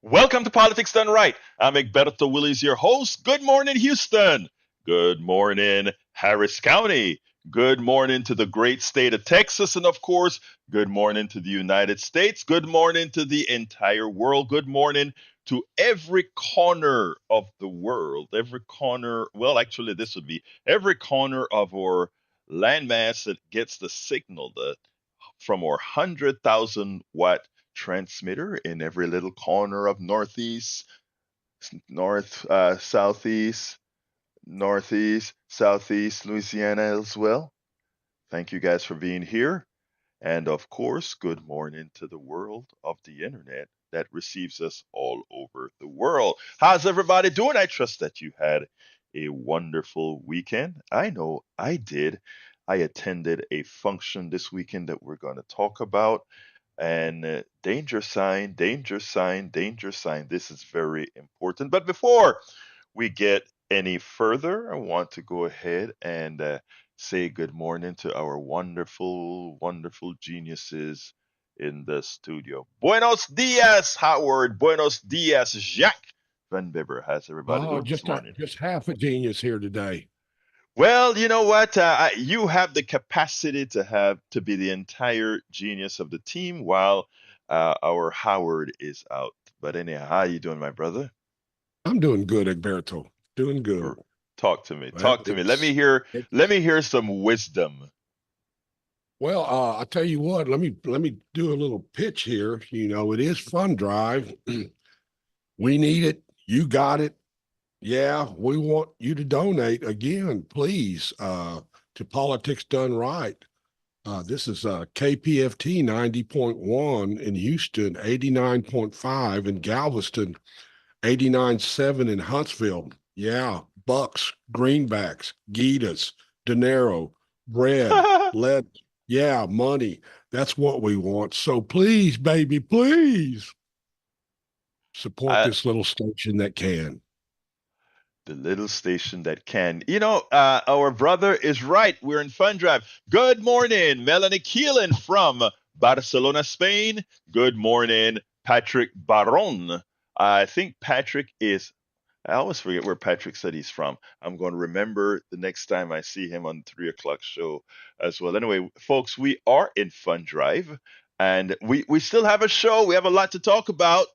Welcome to Politics Done Right. I'm Egberto Willies, your host. Good morning, Houston. Good morning, Harris County. Good morning to the great state of Texas. And of course, good morning to the United States. Good morning to the entire world. Good morning to every corner of the world. Every corner, well, actually, this would be every corner of our landmass that gets the signal that from our 100,000 watt transmitter in every little corner of northeast, southeast, northeast, southeast Louisiana as well. Thank you guys for being here. And of course, good morning to the world of the internet that receives us all over the world. How's everybody doing? I trust that you had a wonderful weekend. I know I did. I attended a function this weekend that we're going to talk about. And danger sign, danger sign, danger sign. This is very important. But before we get any further, I want to go ahead and say good morning to our wonderful, wonderful geniuses in the studio. Buenos dias, Howard. Buenos dias, Jacques Van Bibber. How's everybody Oh, doing this just a, morning? just half a genius here today. Well, you know what? You have the capacity to be the entire genius of the team while our Howard is out. But anyhow, how you doing, my brother? I'm doing good, Egberto. Doing Er, good. Talk to me. Well, Talk to me. Let me it's hear. Let it's me hear some wisdom. I tell you what. Let me do a little pitch here. It is Fund Drive. We need it. You got it. Yeah, we want you to donate again, please. To Politics Done Right. This is KPFT 90.1 in Houston, 89.5 in Galveston, 89.7 in Huntsville. Yeah, bucks, greenbacks, Gitas, dinero, bread, lead. Yeah, money. That's what we want. So please, baby, please support I, this little station that can. the little station that can. Our brother is right. We're in Fun Drive. Good morning, Melanie Keelan from Barcelona, Spain. Good morning, Patrick Baron. I think Patrick is. I always forget where Patrick said he's from. I'm going to remember the next time I see him on 3 o'clock show as well. Anyway, folks, we are in Fun Drive and we still have a show. We have a lot to talk about.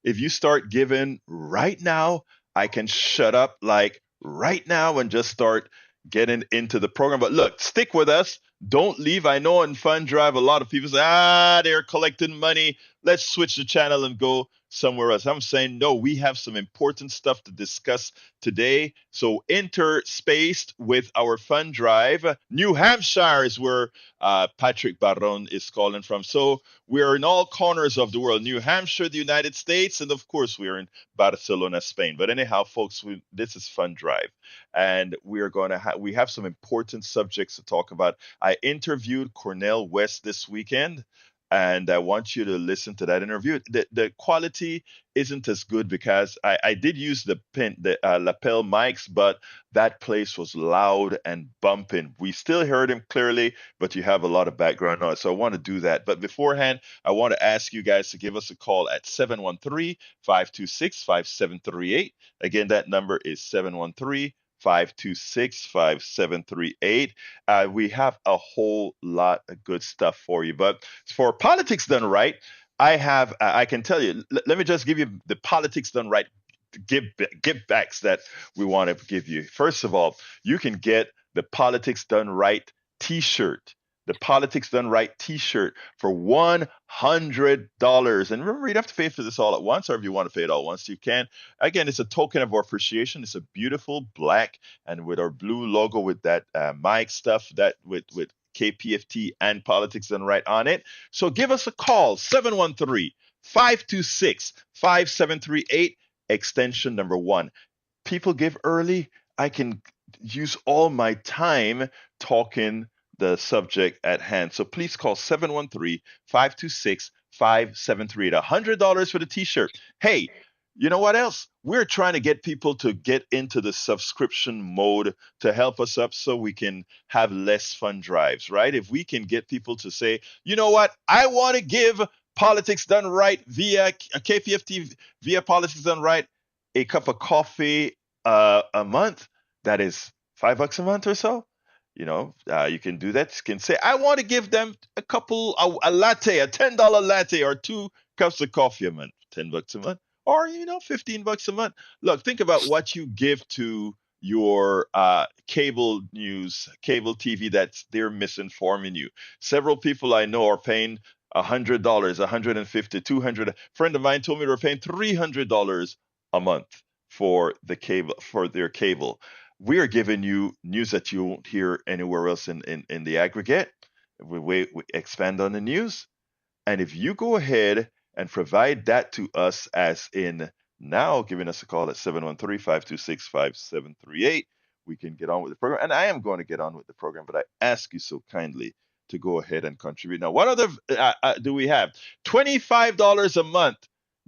If you start giving right now, I can shut up like right now and just start getting into the program. But look, stick with us. Don't leave. I know in Fun Drive, a lot of people say, they're collecting money. Let's switch the channel and go somewhere else. I'm saying, no, we have some important stuff to discuss today. So interspaced with our Fun Drive. New Hampshire is where Patrick Barron is calling from. So we're in all corners of the world. New Hampshire, the United States, and of course, we're in Barcelona, Spain. But anyhow, folks, this is Fun Drive, and we have some important subjects to talk about. I interviewed Cornel West this weekend, and I want you to listen to that interview. The quality isn't as good because I did use the lapel mics, but that place was loud and bumping. We still heard him clearly, but you have a lot of background noise. So I want to do that. But beforehand, I want to ask you guys to give us a call at 713-526-5738. Again, that number is 713-526-5738. We have a whole lot of good stuff for you. But for Politics Done Right, I can tell you, let me just give you the Politics Done Right give backs that we want to give you. First of all, you can get the Politics Done Right t-shirt. The Politics Done Right t-shirt for $100. And remember, you don't have to pay for this all at once, or if you want to pay it all at once, you can. Again, it's a token of our appreciation. It's a beautiful black and with our blue logo with that mic stuff that with KPFT and Politics Done Right on it. So give us a call, 713-526-5738, extension number 1. People give early. I can use all my time talking the subject at hand. So please call 713-526-5738. $100 for the t-shirt. Hey, you know what else? We're trying to get people to get into the subscription mode to help us up so we can have less fun drives, right? If we can get people to say, you know what? I want to give Politics done right via KPFT, via Politics done right, a cup of coffee a month, that is $5 a month or so. You can do that. You can say, I want to give them a latte, a $10 latte, or 2 cups of coffee a month, $10 a month, or $15 a month. Look, think about what you give to your cable news, cable TV that's they're misinforming you. Several people I know are paying $100, 150, 200. A friend of mine told me they were paying $300 a month for their cable. We are giving you news that you won't hear anywhere else in the aggregate. We expand on the news. And if you go ahead and provide that to us, as in now giving us a call at 713-526-5738, we can get on with the program. And I am going to get on with the program, but I ask you so kindly to go ahead and contribute. Now, what other do we have? $25 a month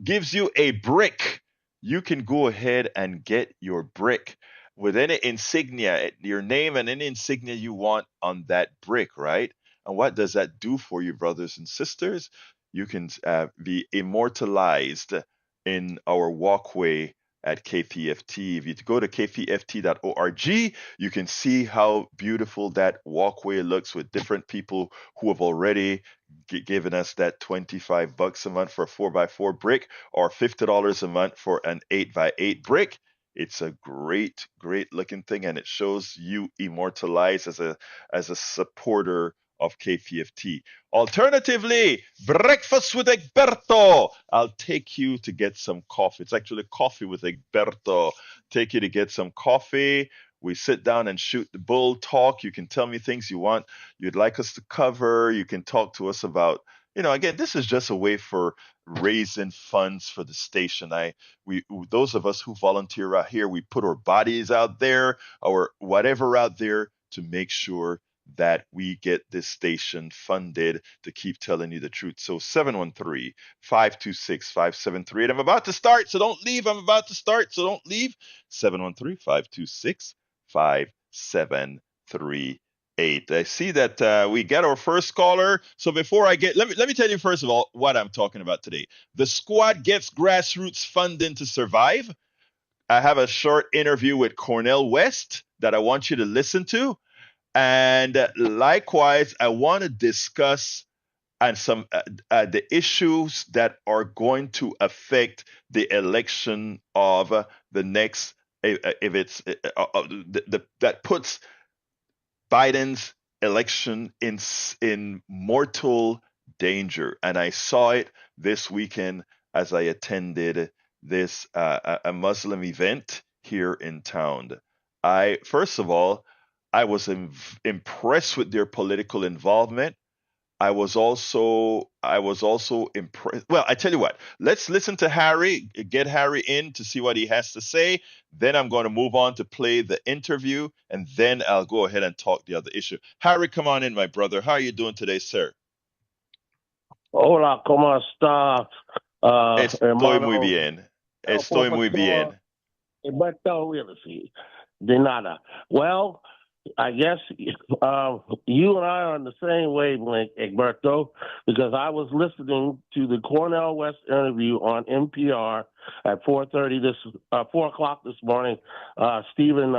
gives you a brick. You can go ahead and get your brick with any insignia, your name and any insignia you want on that brick, right? And what does that do for you, brothers and sisters? You can be immortalized in our walkway at KPFT. If you go to kpft.org, you can see how beautiful that walkway looks with different people who have already given us that $25 a month for a 4x4 brick, or $50 a month for an 8x8 brick. It's a great, great looking thing, and it shows you immortalized as a supporter of KPFT. Alternatively, breakfast with Egberto. I'll take you to get some coffee. It's actually coffee with Egberto. Take you to get some coffee. We sit down and shoot the bull talk. You can tell me things you'd like us to cover. You can talk to us about, again, this is just a way for raising funds for the station. We those of us who volunteer out here, we put our bodies out there, or whatever out there, to make sure that we get this station funded to keep telling you the truth. So 713-526-5738. I'm about to start, so don't leave. I'm about to start, so don't leave. 713-526-5738. I see that we get our first caller. So before let me tell you first of all what I'm talking about today. The squad gets grassroots funding to survive. I have a short interview with Cornel West that I want you to listen to. And likewise, I want to discuss the issues that are going to affect the election of the next, if it's that puts Biden's election in mortal danger. And I saw it this weekend as I attended this a Muslim event here in town. First of all, I was impressed with their political involvement. I was also impressed. Well, I tell you what, let's listen to Harry, get Harry in to see what he has to say. Then I'm going to move on to play the interview, and then I'll go ahead and talk the other issue. Harry, come on in, my brother. How are you doing today, sir? Hola, ¿cómo está, Estoy muy hermano? bien. Estoy muy bien. Alberto Willis. De nada. Well, I guess you and I are on the same wavelength, Egberto, because I was listening to the Cornel West interview on NPR at 4 o'clock this morning. Stephen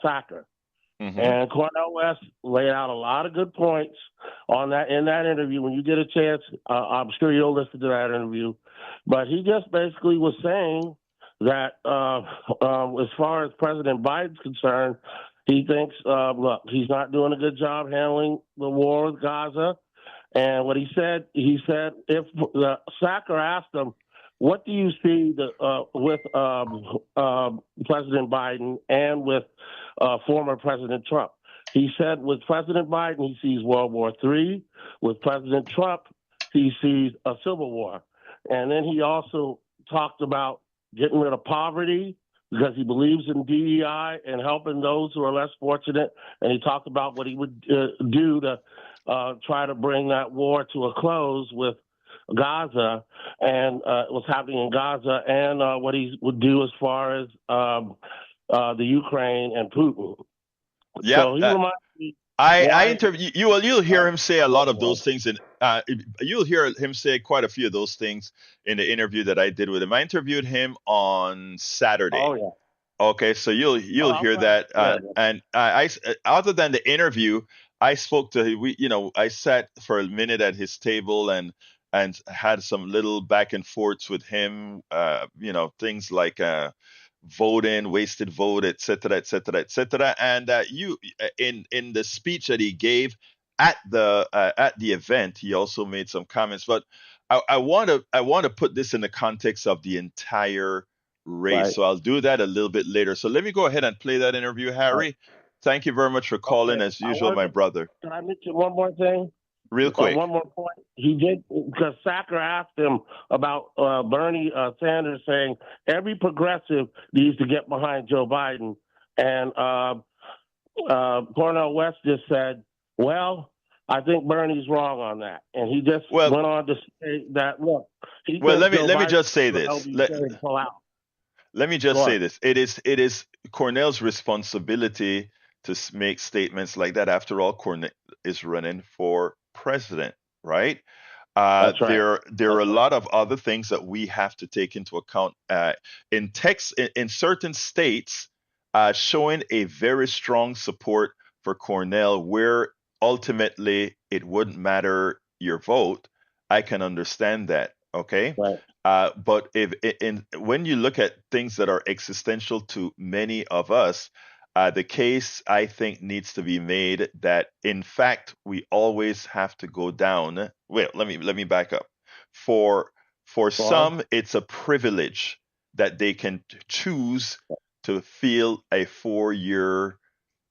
Thacker. Mm-hmm. And Cornel West laid out a lot of good points in that interview. When you get a chance, I'm sure you'll listen to that interview. But he just basically was saying that as far as President Biden's concerned, he thinks, look, he's not doing a good job handling the war with Gaza. And what he said, if Sacker asked him, what do you see with President Biden and with former President Trump? He said with President Biden, he sees World War III. With President Trump, he sees a civil war. And then he also talked about getting rid of poverty, because he believes in DEI and helping those who are less fortunate. And he talked about what he would do to try to bring that war to a close with Gaza and what's happening in Gaza, and what he would do as far as the Ukraine and Putin. Yeah, so he reminds me. I Why? interview you. Well, you'll hear him say a lot of Well, those things, and you'll hear him say quite a few of those things in the interview that I did with him. I interviewed him on Saturday. oh yeah. Okay, so you'll Oh, hear right. that, Yeah. and other than the interview, I spoke to I sat for a minute at his table and had some little back and forths with him, things like voting, wasted vote, et cetera, et cetera, et cetera. And you in the speech that he gave at the event, he also made some comments, but I want to put this in the context of the entire race. Right. So I'll do that a little bit later. So let me go ahead and play that interview, Right. Harry. Thank you very much for calling, Okay. as I usual, my wanted to. brother. Can I mention one more thing? Real quick. One more point. He did because Sacker asked him about Bernie Sanders saying every progressive needs to get behind Joe Biden, and Cornel West just said, "Well, I think Bernie's wrong on that," and he just Well, went on to say that look, he well, thinks let me Joe let me Biden just say will this. LBJ and pull out. Let me Go just say on. this. It is Cornell's responsibility to make statements like that. After all, Cornell is running for president, right? That's right. There are That's a right. lot of other things that we have to take into account in certain states, showing a very strong support for Cornell, where ultimately it wouldn't matter your vote. I can understand that. Okay. Right. But if when you look at things that are existential to many of us, the case I think needs to be made that in fact we always have to go down. Well, let me back up. For for Go on. some, it's a privilege that they can choose to feel a 4 year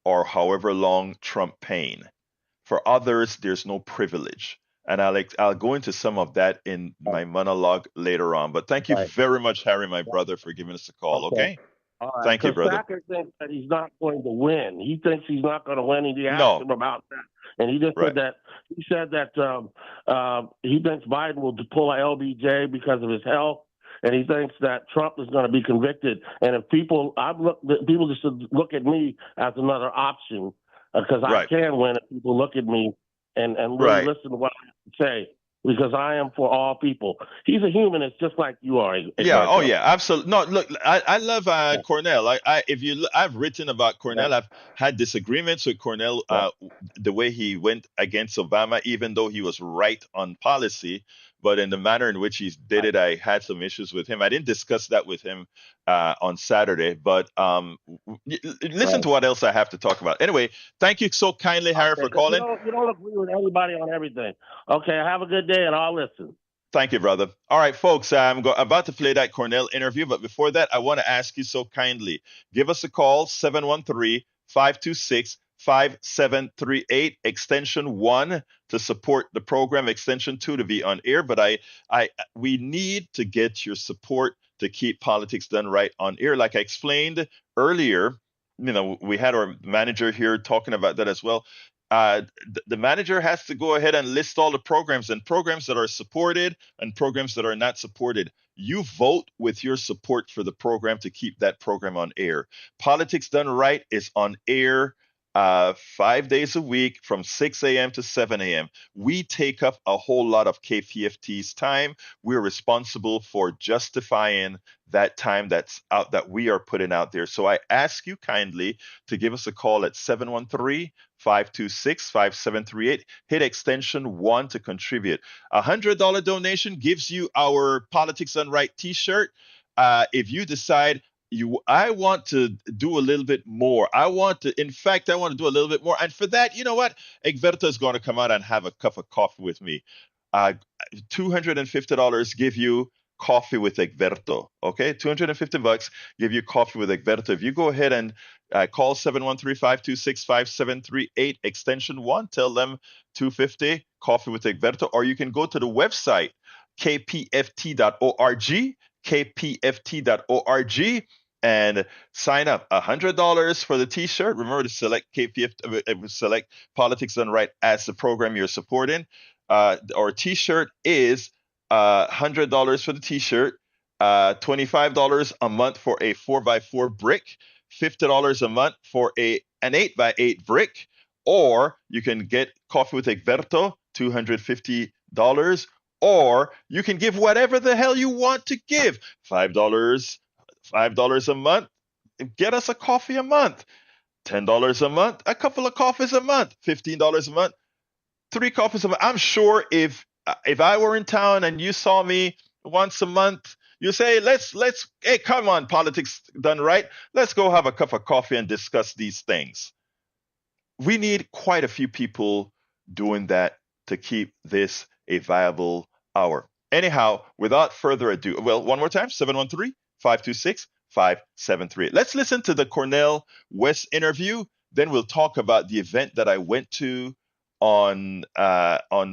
or however long Trump pain. For others, there's no privilege. And I'll go into some of that in Right. my monologue later on. But thank you Right. very much, Harry, my Right. brother, for giving us a call. Okay. Okay? All right. Thank you, Because brother. Thacker thinks that he's not going to win. He thinks he's not going to win, and he asked No, him about that. And he just right. said that he thinks Biden will pull a LBJ because of his health, and he thinks that Trump is going to be convicted. And if people just should look at me as another option because I Right. can win if people look at me and really Right. listen to what I have to say because I am for all people. He's a humanist just like you are, Yeah. Oh, Egberto. yeah. Absolutely. No, look, I love Yeah. Cornell. I've written about Yeah. Cornell. I've had disagreements with Cornell, Yeah. the way he went against Obama, even though he was right on policy, but in the manner in which he did Right. it, I had some issues with him. I didn't discuss that with him on Saturday, but listen Right. to what else I have to talk about. Anyway, thank you so kindly, Harry, Okay, for because calling. you don't agree with everybody on everything. Okay, have a good day, and I'll listen. Thank you, brother. All right, folks, about to play that Cornell interview, but before that, I want to ask you so kindly give us a call, 713-526-5738, extension 1 to support the program, extension 2 to be on air. But we need to get your support to keep Politics Done Right on air. Like I explained earlier, we had our manager here talking about that as well. The manager has to go ahead and list all the programs and programs that are supported and programs that are not supported. You vote with your support for the program to keep that program on air. Politics Done Right is on air 5 days a week from 6 a.m. to 7 a.m. We take up a whole lot of KPFT's time. We're responsible for justifying that time that we are putting out there. So I ask you kindly to give us a call at 713-526-5738. Hit extension 1 to contribute. $100 donation gives you our Politics Done Right t-shirt. If you decide I want to do a little bit more. In fact, I want to do a little bit more. And for that, you know what? Egberto is going to come out and have a cup of coffee with me. Uh, $250 give you coffee with Egberto. Okay, $250 give you coffee with Egberto. If you go ahead and call 713-526-5738 extension 1, tell them 250 coffee with Egberto, or you can go to the website kpft.org, kpft.org, and sign up. $100 for the t-shirt. Remember to select KPF, select Politics Done Right as the program you're supporting. Our t-shirt is $100 for the t-shirt, $25 a month for a 4x4 brick, $50 a month for an 8x8 brick, or you can get coffee with Egberto, $250, or you can give whatever the hell you want to give. $5 a month, get us a coffee a month. $10 a month, a couple of coffees a month. $15 a month, 3 coffees a month. I'm sure if I were in town and you saw me once a month, you say, hey, come on, politics done right. Let's go have a cup of coffee and discuss these things. We need quite a few people doing that to keep this a viable hour. Anyhow, without further ado, well, one more time, 713-526-573. Let's listen to the Cornel West interview. Then we'll talk about the event that I went to on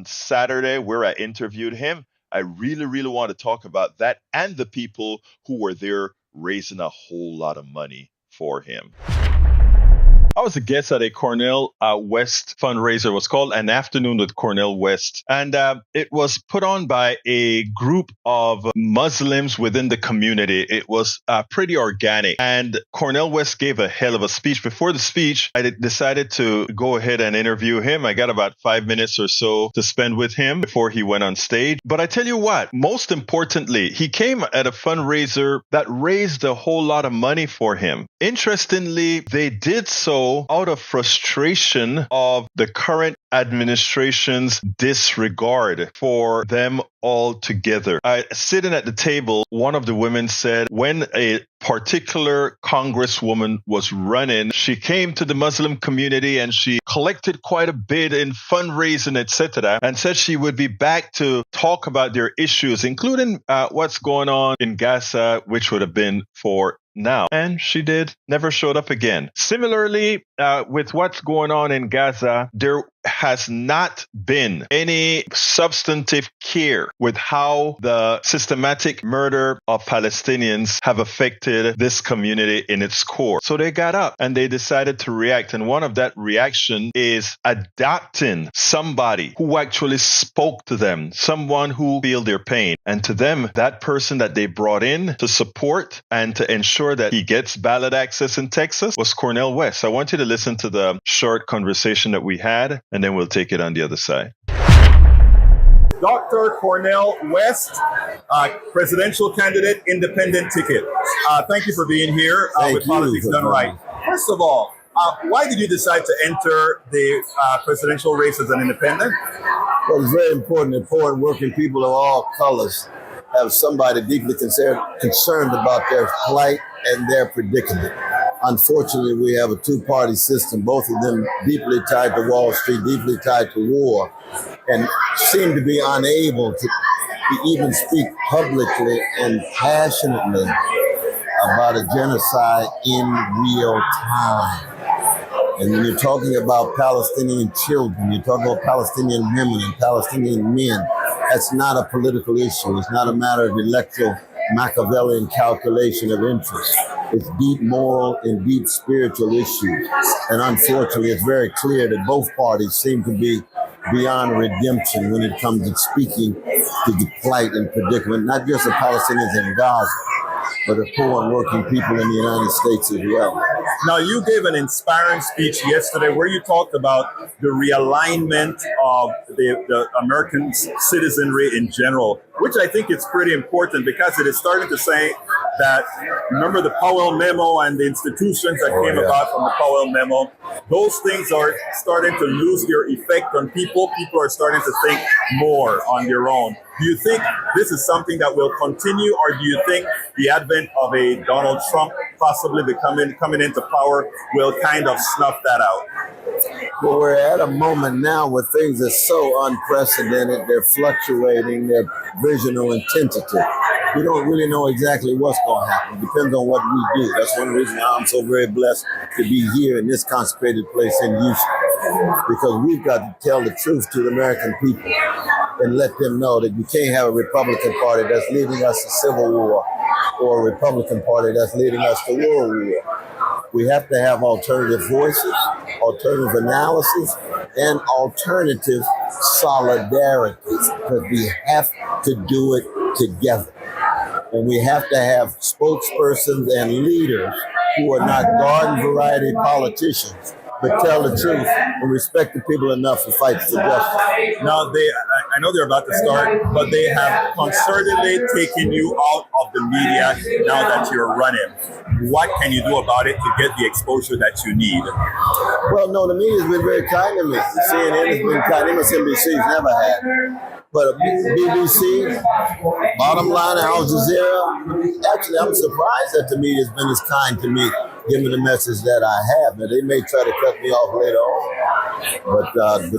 Saturday where I interviewed him. I really, really want to talk about that and the people who were there raising a whole lot of money for him. I was a guest at a Cornel West fundraiser. It was called An Afternoon with Cornel West. And it was put on by a group of Muslims within the community. It was pretty organic. And Cornel West gave a hell of a speech. Before the speech, I decided to go ahead and interview him. I got about 5 minutes or so to spend with him before he went on stage. But I tell you what, most importantly, he came at a fundraiser that raised a whole lot of money for him. Interestingly, they did so out of frustration of the current administration's disregard for them all together. Sitting at the table, one of the women said when a particular congresswoman was running, she came to the Muslim community and she collected quite a bit in fundraising, etc., and said she would be back to talk about their issues, including what's going on in Gaza, which would have been for now. And she did, never showed up again. Similarly, with what's going on in Gaza, there has not been any substantive care with how the systematic murder of Palestinians have affected this community in its core. So they got up and they decided to react. And one of that reaction is adopting somebody who actually spoke to them, someone who feel their pain. And to them, that person that they brought in to support and to ensure that he gets ballot access in Texas was Cornel West. I want you to listen to the short conversation that we had, and then we'll take it on the other side. Dr. Cornel West, presidential candidate, independent ticket. Thank you for being here with Politics Done Right. First of all, why did you decide to enter the presidential race as an independent? Well, it's very important that poor and working people of all colors have somebody deeply concerned about their plight and their predicament. Unfortunately, we have a two-party system, both of them deeply tied to Wall Street, deeply tied to war, and seem to be unable to even speak publicly and passionately about a genocide in real time. And when you're talking about Palestinian children, you're talking about Palestinian women and Palestinian men, that's not a political issue. It's not a matter of electoral Machiavellian calculation of interest. It's deep moral and deep spiritual issues. And unfortunately, it's very clear that both parties seem to be beyond redemption when it comes to speaking to the plight and predicament, not just of Palestinians in Gaza, but of poor and working people in the United States as well. Now, you gave an inspiring speech yesterday where you talked about the realignment of the American citizenry in general, which I think is pretty important because it is starting to say that, remember the Powell memo and the institutions that came about from the Powell memo, those things are starting to lose their effect on people. People are starting to think more on their own. Do you think this is something that will continue, or do you think the advent of a Donald Trump possibly coming into power will kind of snuff that out? Well, we're at a moment now where things are so unprecedented, they're fluctuating, they're visional and tentative. We don't really know exactly what's going to happen. It depends on what we do. That's one reason why I'm so very blessed to be here in this consecrated place in Houston, because we've got to tell the truth to the American people and let them know that you can't have a Republican Party that's leading us to civil war or a Republican Party that's leading us to world war. We have to have alternative voices, alternative analysis, and alternative solidarity, because we have to do it together. And we have to have spokespersons and leaders who are not garden variety politicians, but tell the truth and respect the people enough to fight for justice. Now I know they're about to start, but they have concertedly taken you out of the media now that you're running. What can you do about it to get the exposure that you need? Well, no, the media's been very kind to me. CNN has been kind. MSNBC's never had. But BBC, bottom line, Al Jazeera, actually, I'm surprised that the media's been as kind to me, given the message that I have. Now, they may try to cut me off later on, but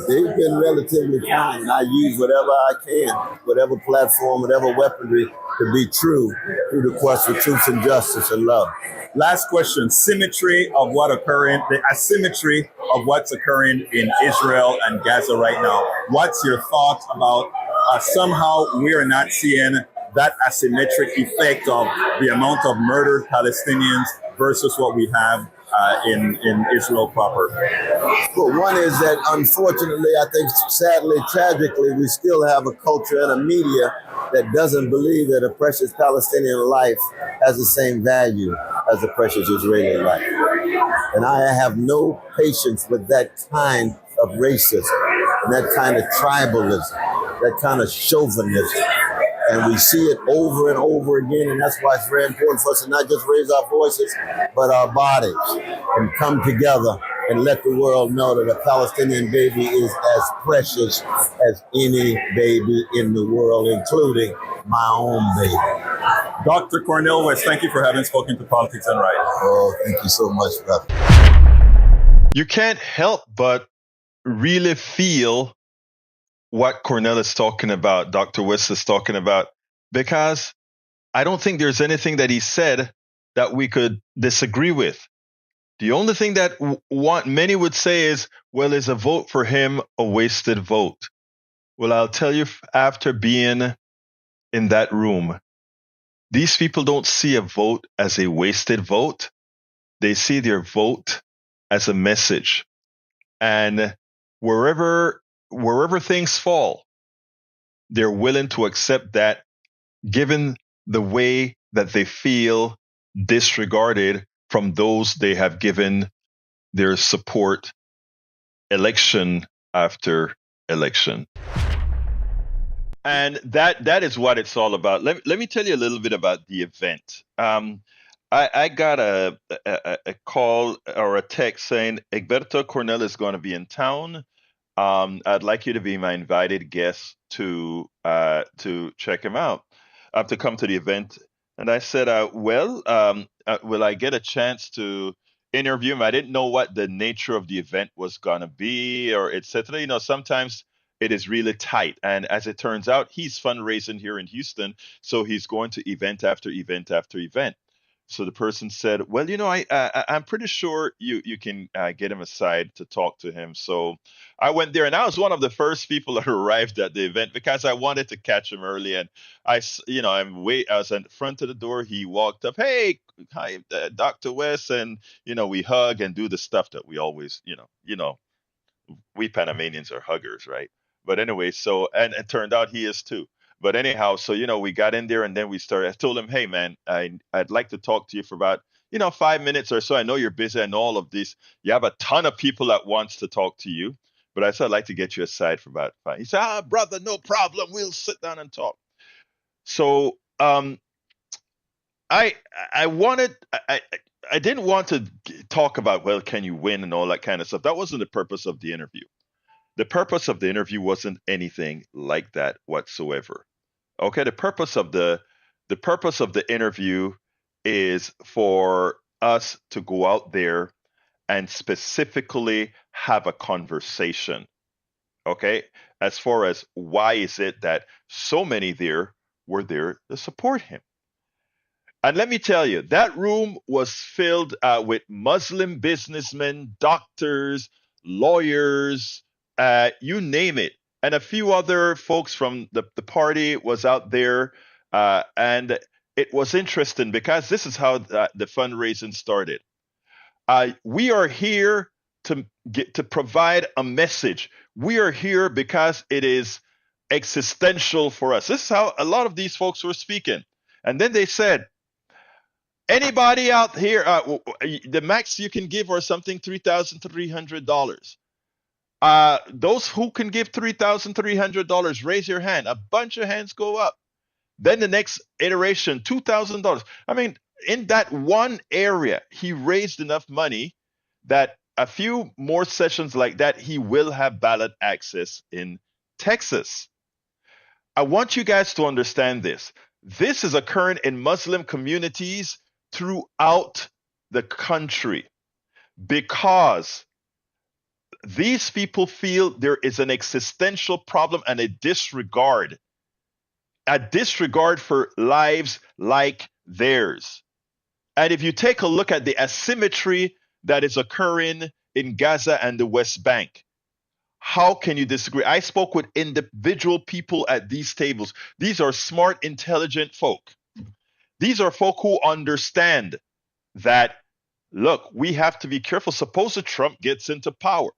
they've been relatively kind, and I use whatever I can, whatever platform, whatever weaponry to be true through the quest for truth and justice and love. Last question: symmetry of the asymmetry of what's occurring in Israel and Gaza right now. What's your thoughts about somehow we are not seeing that asymmetric effect of the amount of murdered Palestinians versus what we have in Israel proper? Well, one is that unfortunately, I think sadly, tragically, we still have a culture and a media that doesn't believe that a precious Palestinian life has the same value as a precious Israeli life. And I have no patience with that kind of racism and that kind of tribalism, that kind of chauvinism. And we see it over and over again, and that's why it's very important for us to not just raise our voices, but our bodies, and come together and let the world know that a Palestinian baby is as precious as any baby in the world, including my own baby. Dr. Cornel West, thank you for having spoken to Politics and Right. Oh, thank you so much, brother. You can't help but really feel what Cornel is talking about, Dr. West is talking about, because I don't think there's anything that he said that we could disagree with. The only thing that many would say is, well, is a vote for him a wasted vote? Well, I'll tell you, after being in that room, these people don't see a vote as a wasted vote. They see their vote as a message. And wherever things fall, they're willing to accept that, given the way that they feel disregarded from those they have given their support election after election. And that is what it's all about. Let me tell you a little bit about the event. I got a call or a text saying, Egberto Cornel is going to be in town. I'd like you to be my invited guest to check him out, to come to the event. And I said, will I get a chance to interview him? I didn't know what the nature of the event was going to be, or etc. Sometimes it is really tight. And as it turns out, he's fundraising here in Houston, so he's going to event after event after event. So the person said, well, I'm pretty sure you can get him aside to talk to him. So I went there, and I was one of the first people that arrived at the event because I wanted to catch him early. And I was in front of the door. He walked up, hey, hi, Dr. West. And, we hug and do the stuff that we always, we Panamanians are huggers, right? But anyway, and it turned out he is too. But anyhow, so we got in there, and then we started. I told him, hey man, I'd like to talk to you for about 5 minutes or so. I know you're busy and all of this. You have a ton of people that wants to talk to you, but I said I'd like to get you aside for about 5. He said, brother, no problem. We'll sit down and talk. So I didn't want to talk about, well, can you win and all that kind of stuff. That wasn't the purpose of the interview. The purpose of the interview wasn't anything like that whatsoever. Okay, the purpose of the interview is for us to go out there and specifically have a conversation. Okay, as far as why is it that so many were there to support him. And let me tell you, that room was filled with Muslim businessmen, doctors, lawyers, you name it. And a few other folks from the party was out there. And it was interesting because this is how the fundraising started. We are here to provide a message. We are here because it is existential for us. This is how a lot of these folks were speaking. And then they said, Anybody out here, the max you can give or something, $3,300. Those who can give $3,300, raise your hand. A bunch of hands go up. Then the next iteration, $2,000. I mean, in that one area, he raised enough money that a few more sessions like that, he will have ballot access in Texas. I want you guys to understand this. This is occurring in Muslim communities throughout the country because these people feel there is an existential problem and a disregard for lives like theirs. And if you take a look at the asymmetry that is occurring in Gaza and the West Bank, how can you disagree? I spoke with individual people at these tables. These are smart, intelligent folk. These are folk who understand that, look, we have to be careful. Suppose that Trump gets into power.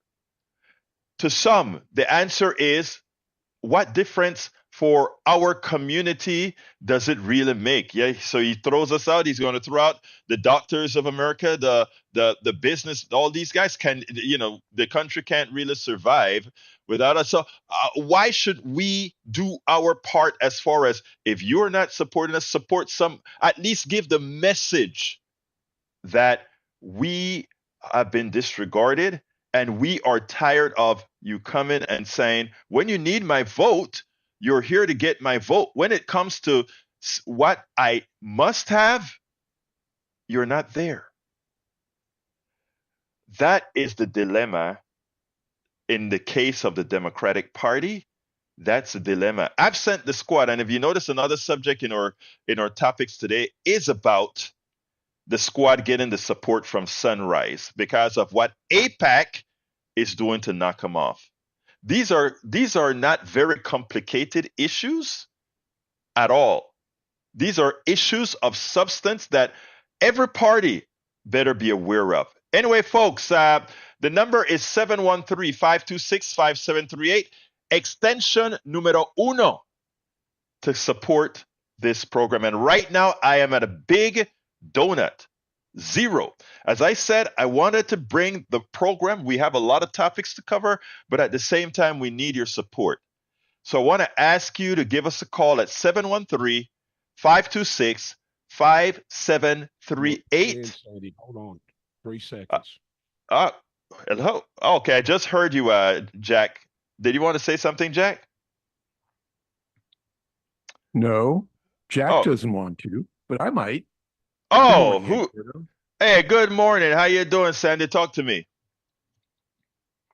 To some, the answer is, what difference for our community does it really make? Yeah, so he throws us out. He's going to throw out the doctors of America, the business. All these guys can, the country can't really survive without us. So why should we do our part as far as, if you're not supporting us, support some, at least give the message that we have been disregarded and we are tired of you coming and saying, when you need my vote, you're here to get my vote. When it comes to what I must have, you're not there. That is the dilemma in the case of the Democratic Party. That's a dilemma. I've sent the squad, and if you notice, another subject in our topics today is about the squad getting the support from Sunrise because of what AIPAC is doing to knock them off. These are not very complicated issues at all. These are issues of substance that every party better be aware of. Anyway, folks, the number is 713-526-5738, extension numero uno to support this program. And right now, I am at a big donut. Zero. As I said, I wanted to bring the program. We have a lot of topics to cover, but at the same time, we need your support. So I want to ask you to give us a call at 713-526-5738. Hold on. 3 seconds. Hello. Okay, I just heard you, Jack. Did you want to say something, Jack? No, Jack doesn't want to, but I might. Oh, Hey, good morning. How you doing, Sandy? Talk to me.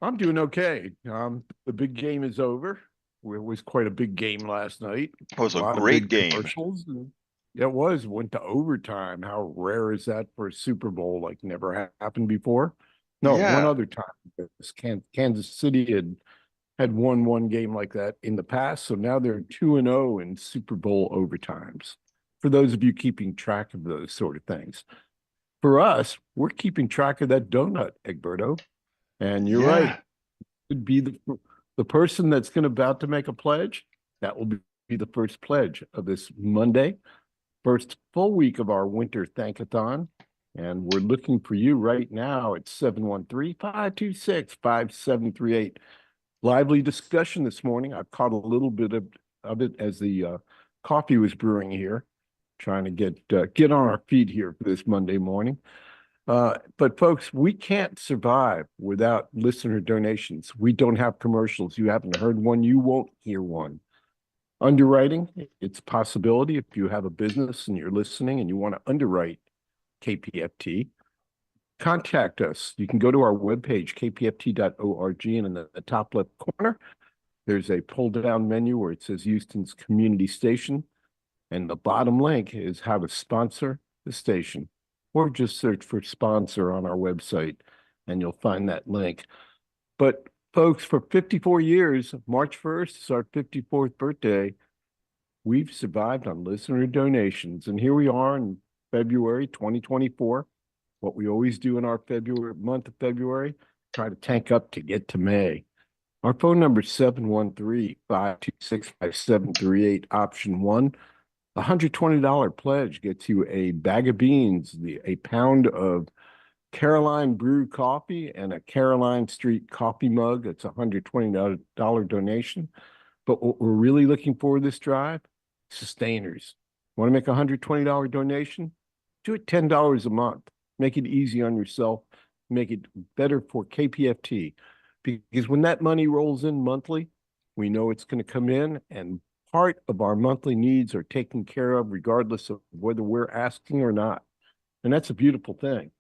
I'm doing okay. The big game is over. It was quite a big game last night. It was a great game. It was. Went to overtime. How rare is that for a Super Bowl? Like never happened before. No, one other time. Kansas City had won one game like that in the past, so now they're 2-0 in Super Bowl overtimes. For those of you keeping track of those sort of things. For us, we're keeping track of that donut, Egberto. And you're right. Could be the person that's about to make a pledge. That will be the first pledge of this Monday, first full week of our winter thankathon. And we're looking for you right now at 713-526-5738. Lively discussion this morning. I've caught a little bit of it as the coffee was brewing here. Trying to get on our feet here for this Monday morning. But folks, we can't survive without listener donations. We don't have commercials. You haven't heard one, you won't hear one. Underwriting, it's a possibility. If you have a business and you're listening and you want to underwrite KPFT, contact us. You can go to our webpage, kpft.org, and in the top left corner, there's a pull-down menu where it says Houston's Community Station. And the bottom link is how to sponsor the station, or just search for sponsor on our website and you'll find that link. But folks, for 54 years, March 1st is our 54th birthday. We've survived on listener donations. And here we are in February 2024. What we always do in our month of February, try to tank up to get to May. Our phone number is 713-526-5738, option 1. A $120 pledge gets you a bag of beans, a pound of Caroline brewed coffee, and a Caroline Street coffee mug. It's a $120 donation. But what we're really looking for this drive, sustainers. Want to make a $120 donation? Do it $10 a month. Make it easy on yourself. Make it better for KPFT. Because when that money rolls in monthly, we know it's going to come in, and part of our monthly needs are taken care of regardless of whether we're asking or not. And that's a beautiful thing.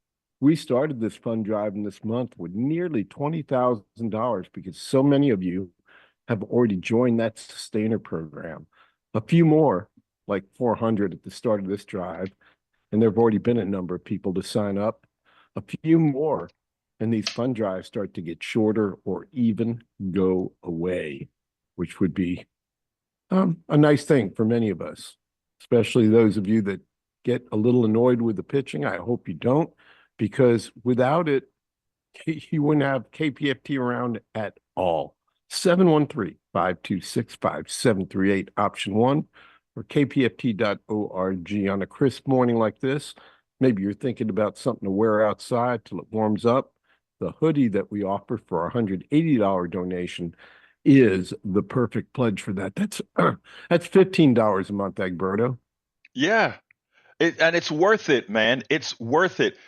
We started this fund drive in this month with nearly $20,000 because so many of you have already joined that sustainer program. A few more, like 400 at the start of this drive, and there have already been a number of people to sign up. A few more, and these fund drives start to get shorter or even go away, which would be a nice thing for many of us, especially those of you that get a little annoyed with the pitching. I hope you don't, because without it, you wouldn't have KPFT around at all. 713-526-5738, option 1, or kpft.org. On a crisp morning like this, maybe you're thinking about something to wear outside till it warms up. The hoodie that we offer for our $180 donation is the perfect pledge for that. That's $15 a month, Egberto. Yeah. And it's worth it, man. It's worth it.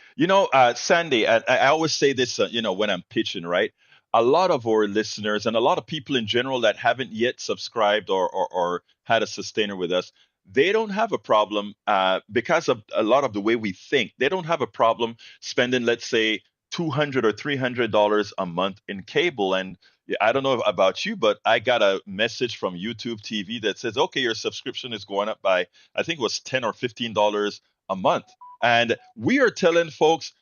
Sandy, I always say this, when I'm pitching, right? A lot of our listeners and a lot of people in general that haven't yet subscribed or had a sustainer with us, they don't have a problem because of a lot of the way we think. They don't have a problem spending, let's say, $200 or $300 a month in cable. And I don't know about you, but I got a message from YouTube TV that says, okay, your subscription is going up by, I think it was $10 or $15 a month. And we are telling folks,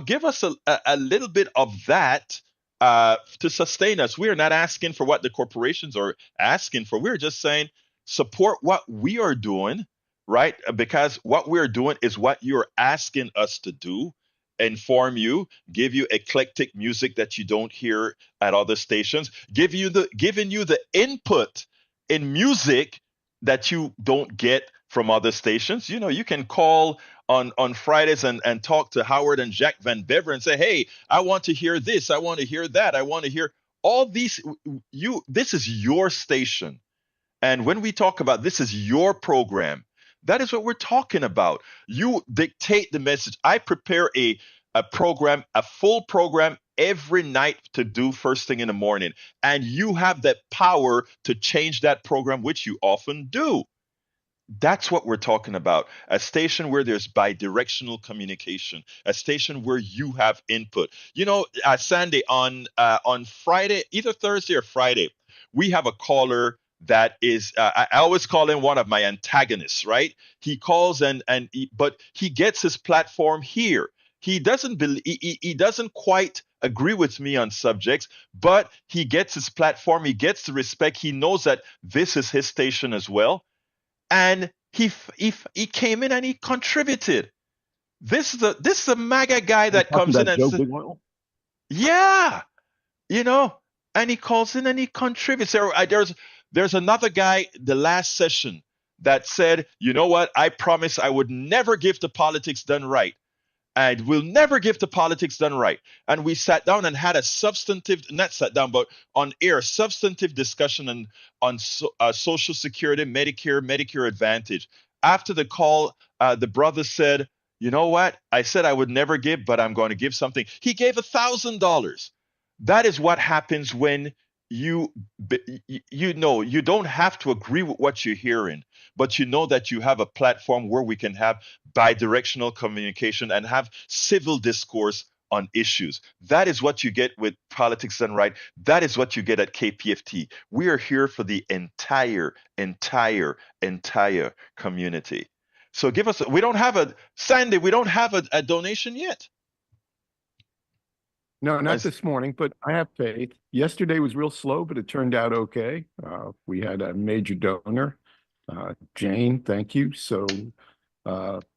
give us a little bit of that to sustain us. We are not asking for what the corporations are asking for. We're just saying support what we are doing, right? Because what we're doing is what you're asking us to do. Inform you, give you eclectic music that you don't hear at other stations, giving you the input in music that you don't get from other stations. You can call on Fridays and talk to Howard and Jack Van Bever and say, hey, I want to hear this, I want to hear that, I want to hear all these. This is your station. And when we talk about this is your program, that is what we're talking about. You dictate the message. I prepare a program, a full program every night to do first thing in the morning. And you have that power to change that program, which you often do. That's what we're talking about. A station where there's bi-directional communication, a station where you have input. Sandy, on Friday, either Thursday or Friday, we have a caller that is I always call him one of my antagonists, right? He calls but he gets his platform here. He doesn't he doesn't quite agree with me on subjects, but he gets his platform, he gets the respect, he knows that this is his station as well. And he came in and he contributed. This is a MAGA guy that comes in and says, yeah, and he calls in and he contributes. There's another guy the last session that said, you know what? I promise I would never give to politics done right. I will never give to politics done right. And we sat down and had a not sat down, but on air, substantive discussion on Social Security, Medicare Advantage. After the call, the brother said, you know what? I said I would never give, but I'm going to give something. He gave $1,000. That is what happens when you don't have to agree with what you're hearing, but you know that you have a platform where we can have bi-directional communication and have civil discourse on issues. That is what you get with Politics Done Right. That is what you get at KPFT. We are here for the entire community. So we don't have a donation yet. No, not this morning, but I have faith. Yesterday was real slow, but it turned out okay. We had a major donor, Jane, thank you. So,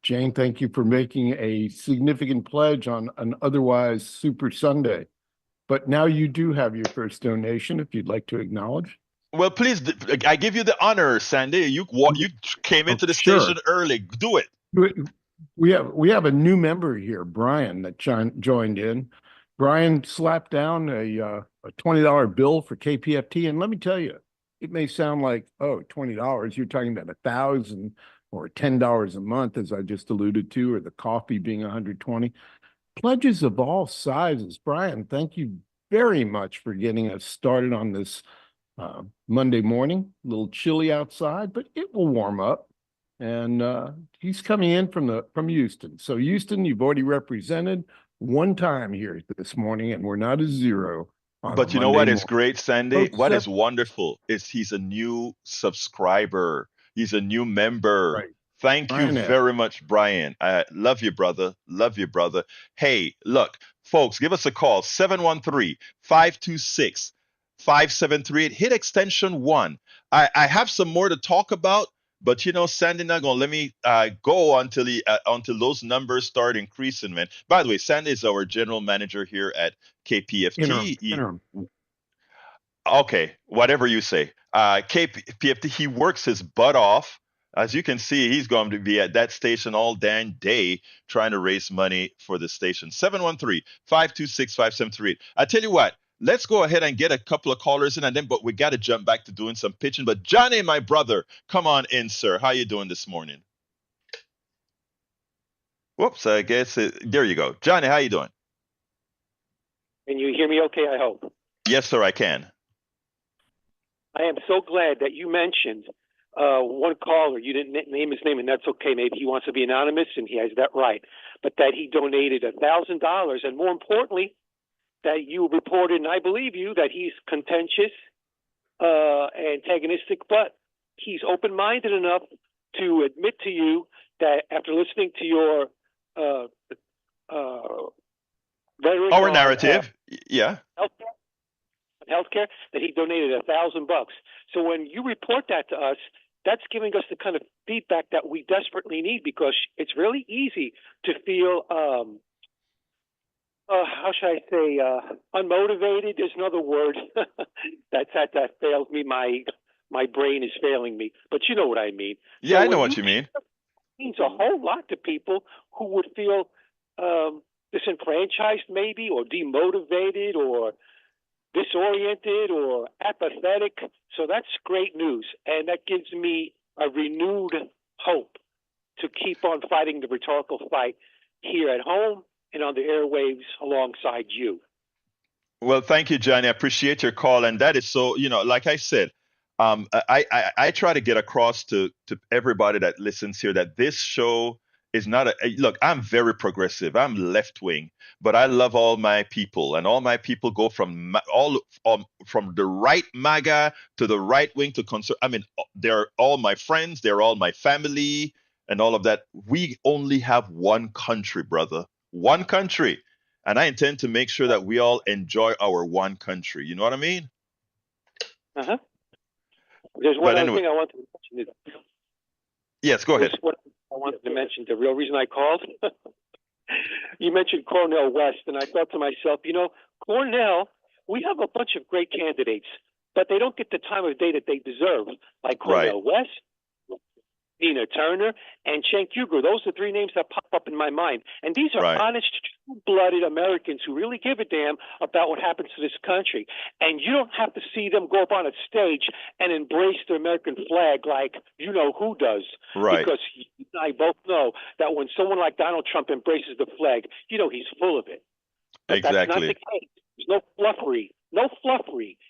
Jane, thank you for making a significant pledge on an otherwise super Sunday. But now you do have your first donation, if you'd like to acknowledge. Well, please, I give you the honor, Sandy. You came Oh, into the sure. station early. Do it. We we have a new member here, Brian, that joined in. Brian slapped down a $20 bill for KPFT, and let me tell you, it may sound like, oh, $20. You're talking about 1,000 or $10 a month, as I just alluded to, or the coffee being 120. Pledges of all sizes. Brian, thank you very much for getting us started on this Monday morning. A little chilly outside, but it will warm up. And he's coming in from Houston. So Houston, you've already represented one time here this morning, and we're not a zero on a But you know Monday what is morning. great, Sandy? Folks, What is wonderful is he's a new subscriber. He's a new member. right, Thank you Brian F. very much, Brian. I love you, brother. Love you, brother. Hey, look, folks, give us a call 713-526-5738. Hit extension 1. I have some more to talk about, but Sandy not gonna let me go until those numbers start increasing, man. By the way, Sandy is our general manager here at KPFT. Interim. Okay, whatever you say. KPFT, he works his butt off. As you can see, he's going to be at that station all damn day trying to raise money for the station. 713-526-5738. I tell you what, let's go ahead and get a couple of callers in, but we got to jump back to doing some pitching. But Johnny, my brother, come on in, sir. How you doing this morning? Whoops, I guess there you go. Johnny, how you doing? Can you hear me okay, I hope? Yes, sir, I can. I am so glad that you mentioned one caller. You didn't name his name, and that's okay. Maybe he wants to be anonymous, and he has that right. But that he donated $1,000, and more importantly, that you reported, and I believe you, that he's contentious, antagonistic, but he's open-minded enough to admit to you that after listening to your veteran Our narrative, yeah. Healthcare, that he donated $1,000. So when you report that to us, that's giving us the kind of feedback that we desperately need, because it's really easy to feel, how should I say, unmotivated. There's another word that fails me. My brain is failing me, but you know what I mean. Yeah, So I know what you mean. It means a whole lot to people who would feel disenfranchised, maybe, or demotivated, or disoriented or apathetic. So that's great news. And that gives me a renewed hope to keep on fighting the rhetorical fight here at home and on the airwaves alongside you. Well, thank you, Johnny. I appreciate your call. And that is so, like I said, I try to get across to everybody that listens here that this show is not look, I'm very progressive. I'm left wing, but I love all my people, and all my people go from from the right MAGA to the right wing to conservative. I mean, they're all my friends. They're all my family and all of that. We only have one country, brother. One country. And I intend to make sure that we all enjoy our one country. You know what I mean? Uh-huh. There's one other thing I wanted to mention. Yes, go ahead. What I wanted to mention, the real reason I called. You mentioned Cornel West, and I thought to myself, Cornel, we have a bunch of great candidates, but they don't get the time of day that they deserve, like Cornel West, Nina Turner, and Cenk Uygur. Those are three names that pop up in my mind. And these are honest, true-blooded Americans who really give a damn about what happens to this country. And you don't have to see them go up on a stage and embrace the American flag like you know who does. Right. Because you and I both know that when someone like Donald Trump embraces the flag, he's full of it. But exactly. That's not the case. There's no fluffery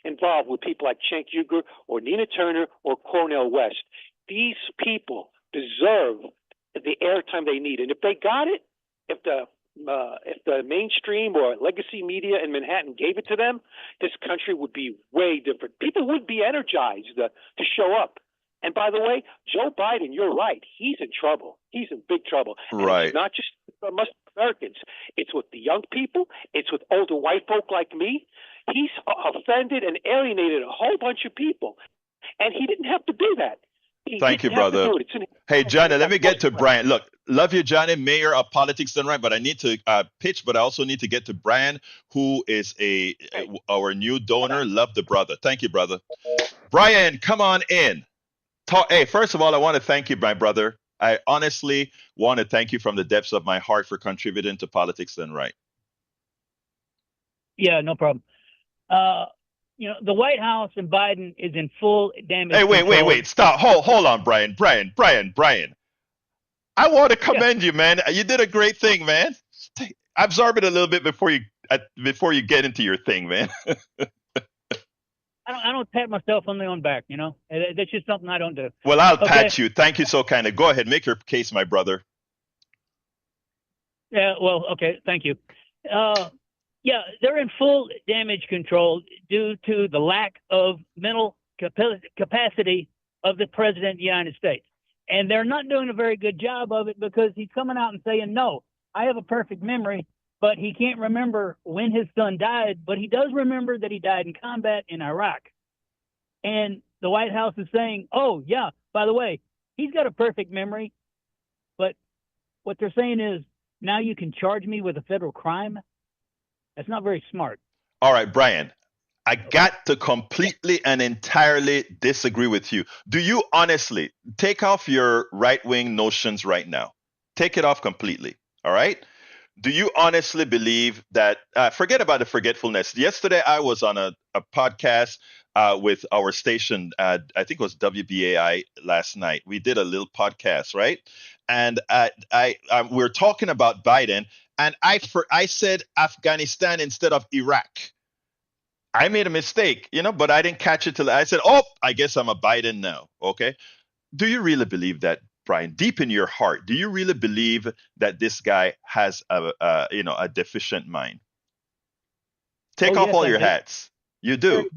involved with people like Cenk Uygur or Nina Turner or Cornel West. These people deserve the airtime they need, and if they got it, if the mainstream or legacy media in Manhattan gave it to them, this country would be way different. People would be energized to show up. And by the way, Joe Biden, you're right. He's in trouble. He's in big trouble. And it's not just Muslim Americans. It's with the young people. It's with older white folk like me. He's offended and alienated a whole bunch of people, and he didn't have to do that. Thank you, brother. Hey, Johnny, let me get to Brian. Look, love you, Johnny, mayor of Politics Done Right, but I need to pitch, but I also need to get to Brian, who is our new donor. Love the brother. Thank you, brother. Brian, come on in. Hey, first of all, I want to thank you, my brother. I honestly want to thank you from the depths of my heart for contributing to Politics Done Right. Yeah, no problem. The White House and Biden is in full damage Hey, control. wait. Stop. Hold on, Brian. Brian. I want to commend you, man. You did a great thing, man. Absorb it a little bit before you get into your thing, man. I don't pat myself on my own back. That's just something I don't do. Well, I'll Okay. pat you. Thank you so kindly. Go ahead, make your case, my brother. Yeah. Well. Okay. Thank you. Yeah, they're in full damage control due to the lack of mental capacity of the president of the United States. And they're not doing a very good job of it because he's coming out and saying, no, I have a perfect memory, but he can't remember when his son died, but he does remember that he died in combat in Iraq. And the White House is saying, oh, yeah, by the way, he's got a perfect memory. But what they're saying is, now you can charge me with a federal crime. That's not very smart. All right, Brian, I got to completely and entirely disagree with you. Do you honestly take off your right-wing notions right now? Take it off completely. All right? Do you honestly believe that, forget about the forgetfulness. Yesterday, I was on a podcast with our station, I think it was WBAI last night. We did a little podcast, right? And we're talking about Biden, and I said Afghanistan instead of Iraq. I made a mistake, but I didn't catch it till I said, oh, I guess I'm a Biden now. Okay. Do you really believe that, Brian? Deep in your heart, do you really believe that this guy has a deficient mind? Take off yes, all I your do. hats. You do.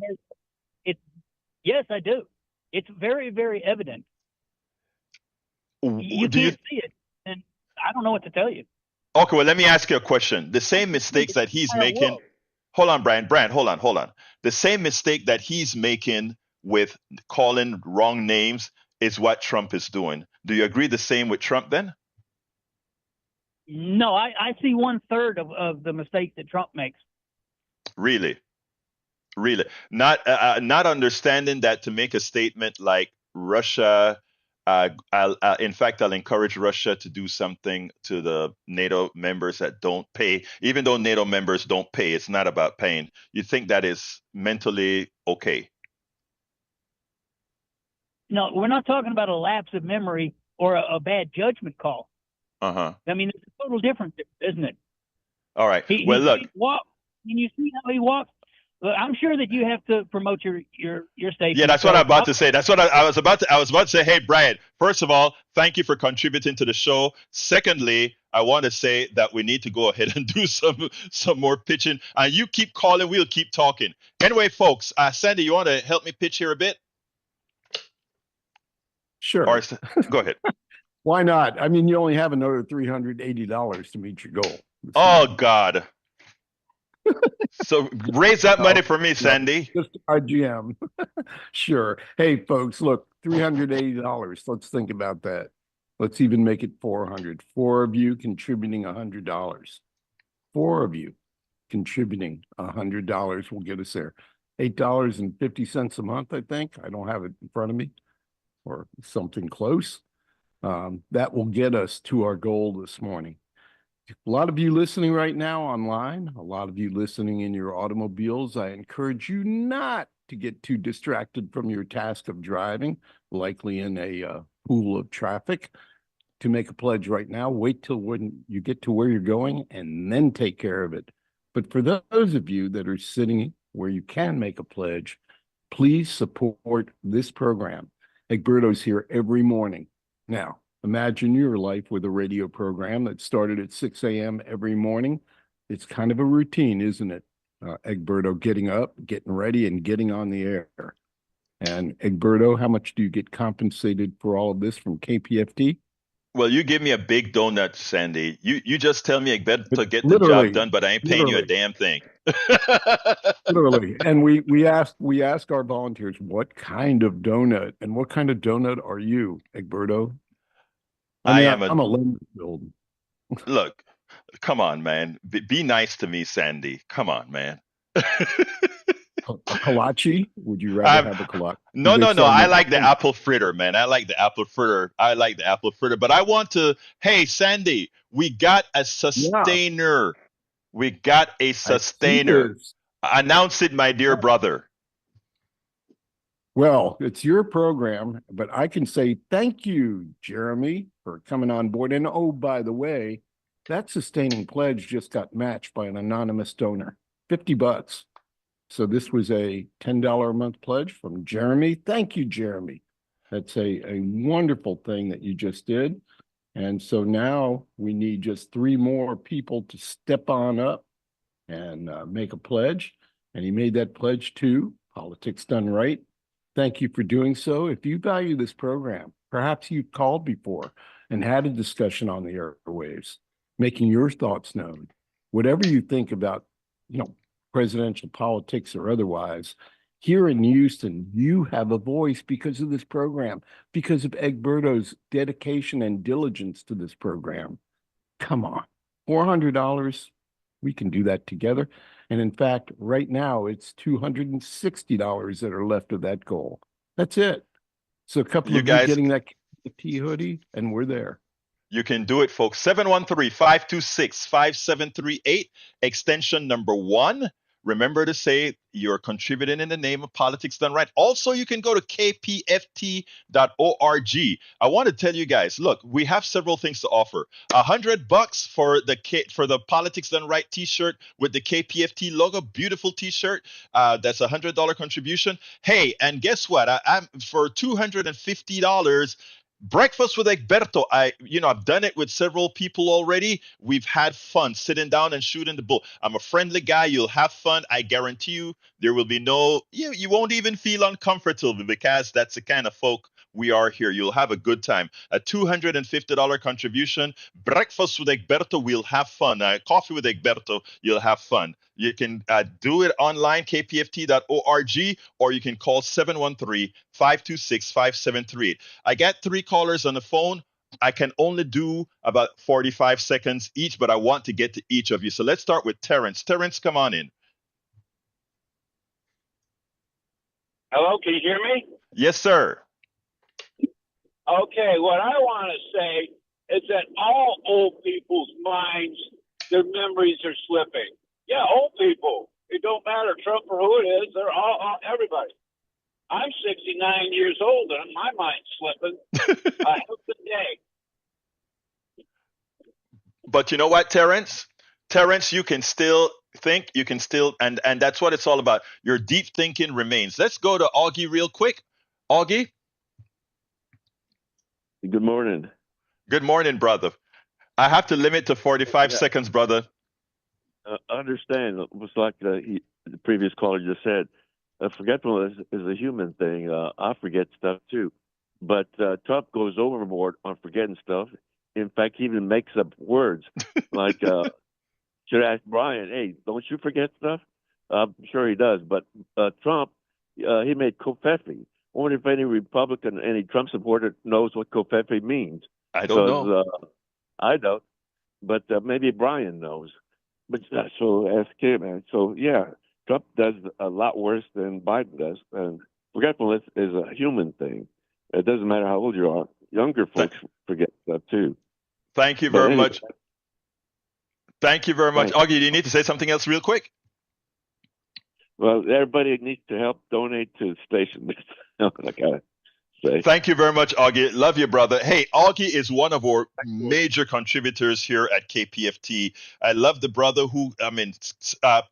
Yes, I do. It's very, very evident. You Do you? can't see it, and I don't know what to tell you. Okay, well, let me ask you a question. The same mistakes that he's making. Hold on, Brian. Hold on. The same mistake that he's making with calling wrong names is what Trump is doing. Do you agree the same with Trump then? No, I see 1/3 of the mistakes that Trump makes. Really? Not understanding that to make a statement like Russia, in fact, I'll encourage Russia to do something to the NATO members that don't pay, even though NATO members don't pay. It's not about paying. You think that is mentally okay? No, we're not talking about a lapse of memory or a bad judgment call. Uh-huh. I mean, it's a total difference, isn't it? All right. Well, look. Can you see how he walks? I'm sure that you have to promote your station. Yeah, that's what I'm about to say. That's what I was about to say. Hey, Brian, first of all, thank you for contributing to the show. Secondly, I want to say that we need to go ahead and do some more pitching. And you keep calling, we'll keep talking. Anyway, folks, Sandy, you want to help me pitch here a bit? Sure. Or, go ahead. Why not? I mean, you only have another $380 to meet your goal. Oh, God. So raise that money for me, Sandy. Just RGM. Sure. Hey, folks, look, $380. Let's think about that. Let's even make it 400. 4 of you contributing $100. 4 of you contributing $100 will get us there. $8.50 a month, I think. I don't have it in front of me, or something close. That will get us to our goal this morning. A lot of you listening right now online, a lot of you listening in your automobiles, I encourage you not to get too distracted from your task of driving, likely in a pool of traffic. To make a pledge right now, wait till when you get to where you're going and then take care of it. But for those of you that are sitting where you can make a pledge, please support this program. Egberto's here every morning. Now, imagine your life with a radio program that started at 6 a.m. every morning. It's kind of a routine, isn't it? Egberto getting up, getting ready, and getting on the air. And Egberto, how much do you get compensated for all of this from KPFT? Well, you give me a big donut, Sandy. You just tell me to get the job done, but I ain't paying you a damn thing. Literally. And we ask our volunteers, what kind of donut? And what kind of donut are you, Egberto? I'm a lemon filled. Look, come on, man. Be nice to me, Sandy. Come on, man. A kolache? Would you rather Um, have a kolache? no, They no, no. sell them I at like the home. apple fritter, man. I like the apple fritter. I like the apple fritter. But I want to. Hey, Sandy, we got a Yeah, sustainer. We got a I see sustainer. this. Announce it, my dear brother. Well, it's your program, but I can say thank you, Jeremy, for coming on board. And oh, by the way, that sustaining pledge just got matched by an anonymous donor, $50. So this was a $10 a month pledge from Jeremy. Thank you, Jeremy. That's a wonderful thing that you just did. And so now we need just 3 more people to step on up and make a pledge. And he made that pledge to Politics Done Right. Thank you for doing so. If you value this program, perhaps you've called before and had a discussion on the airwaves, making your thoughts known. Whatever you think about, presidential politics or otherwise, here in Houston, you have a voice because of this program, because of Egberto's dedication and diligence to this program. Come on, $400, we can do that together. And in fact, right now it's $260 that are left of that goal. That's it. So a couple You of you guys, getting that tea hoodie, and we're there. you can do it, folks. 713-526-5738, extension number 1. Remember to say you're contributing in the name of Politics Done Right. Also, you can go to kpft.org. I want to tell you guys, look, we have several things to offer. $100 for the Politics Done Right T-shirt with the KPFT logo, beautiful T-shirt. That's $100 contribution. Hey, and guess what? I'm for $250. Breakfast with Egberto. I've done it with several people already. We've had fun sitting down and shooting the bull. I'm a friendly guy. You'll have fun. I guarantee you there will be you won't even feel uncomfortable because that's the kind of folk we are here. You'll have a good time. A $250 contribution. Breakfast with Egberto. We'll have fun. Coffee with Egberto. You'll have fun. You can do it online, kpft.org, or you can call 713-526-5738. I got 3 callers on the phone. I can only do about 45 seconds each, but I want to get to each of you. So let's start with Terrence. Terrence, come on in. Hello, can you hear me? Yes, sir. Okay, what I want to say is that all old people's minds, their memories are slipping. Yeah, old people. It don't matter Trump or who it is. They're all everybody. I'm 69 years old and my mind's slipping. Have a good day. But you know what, Terrence? Terrence, you can still think, you can still, and that's what it's all about. Your deep thinking remains. Let's go to Augie real quick. Augie, Good morning. good morning, brother. I have to limit to 45 Yeah, seconds, brother. I understand. It was like the previous caller just said. Forgetfulness is a human thing. I forget stuff too. But Trump goes overboard on forgetting stuff. In fact, he even makes up words. Like, should ask Brian, hey, don't you forget stuff? I'm sure he does. But Trump, he made Covfefe. I wonder if any Republican, any Trump supporter knows what Covfefe means. I don't know. Because I don't. But maybe Brian knows. But so ask him. And so, yeah, Trump does a lot worse than Biden does. And forgetfulness is a human thing. It doesn't matter how old you are. Younger folks forget stuff too. Thank you But very anyway, much. Thank you very much. thanks. Augie, do you need to say something else real quick? Well, everybody needs to help donate to the station. That's all I gotta say. Thank you very much, Augie. Love you, brother. Hey, Augie is one of our major contributors here at KPFT. I love the brother who,